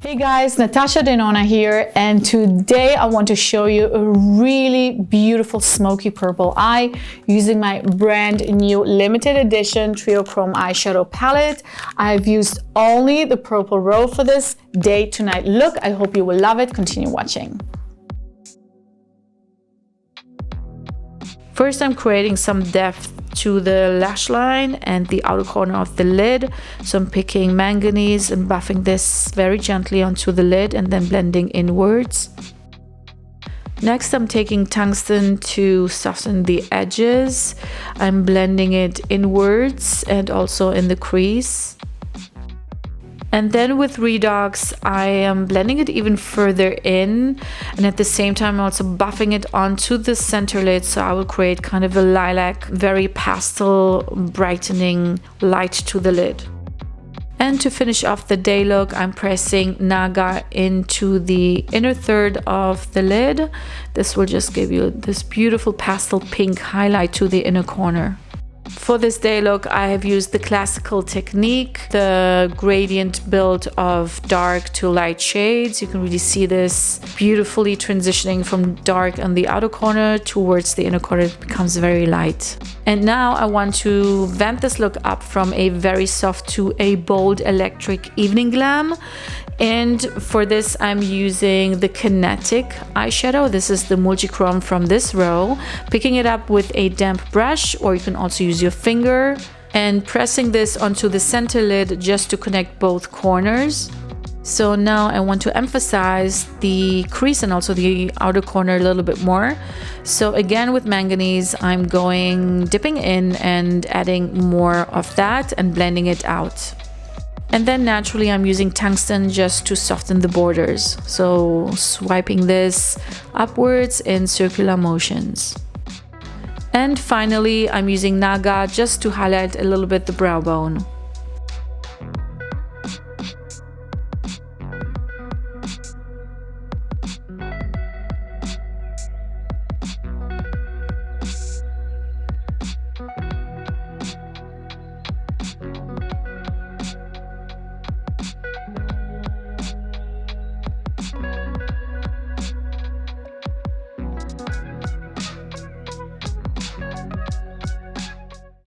Hey guys, Natasha Denona here, and today I want to show you a really beautiful smoky purple eye using my brand new limited edition Triochrome eyeshadow palette. I've used only the purple row for this day to night look. I hope you will love it. Continue watching. First, I'm creating some depth to the lash line and the outer corner of the lid. So I'm picking Manganese and buffing this very gently onto the lid and then blending inwards. Next, I'm taking Tungsten to soften the edges. I'm blending it inwards and also in the crease. And then with Redox, I am blending it even further in, and at the same time I'm also buffing it onto the center lid, so I will create kind of a lilac, very pastel, brightening light to the lid. And to finish off the day look, I'm pressing Naga into the inner third of the lid. This will just give you this beautiful pastel pink highlight to the inner corner. For this day look, I have used the classical technique, the gradient build of dark to light shades. You can really see this beautifully transitioning from dark on the outer corner towards the inner corner. It becomes very light. And now I want to vamp this look up from a very soft to a bold electric evening glam. And for this, I'm using the Kinetic eyeshadow. This is the multi-chrome from this row. Picking it up with a damp brush, or you can also use your finger, and pressing this onto the center lid just to connect both corners. So now I want to emphasize the crease and also the outer corner a little bit more. So again, with Manganese, I'm dipping in and adding more of that and blending it out. And then naturally I'm using Tungsten just to soften the borders. So swiping this upwards in circular motions. And finally I'm using Naga just to highlight a little bit the brow bone.